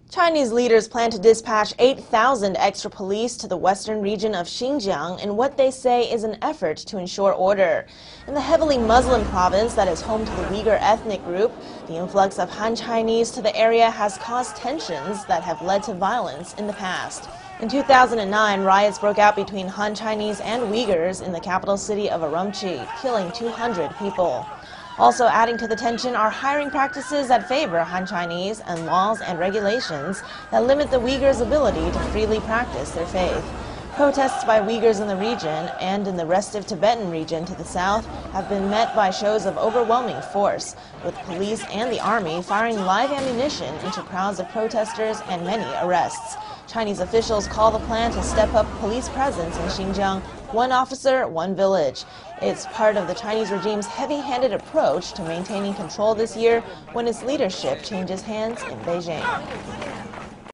Chinese leaders plan to dispatch 8,000 extra police to the western region of Xinjiang in what they say is an effort to ensure order. In the heavily Muslim province that is home to the Uyghur ethnic group, the influx of Han Chinese to the area has caused tensions that have led to violence in the past. In 2009, riots broke out between Han Chinese and Uyghurs in the capital city of Urumqi, killing 200 people. Also adding to the tension are hiring practices that favor Han Chinese and laws and regulations that limit the Uyghurs' ability to freely practice their faith. Protests by Uyghurs in the region and in the restive Tibetan region to the south have been met by shows of overwhelming force, with police and the army firing live ammunition into crowds of protesters and many arrests. Chinese officials call the plan to step up police presence in Xinjiang, one officer, one village. It's part of the Chinese regime's heavy-handed approach to maintaining control this year when its leadership changes hands in Beijing.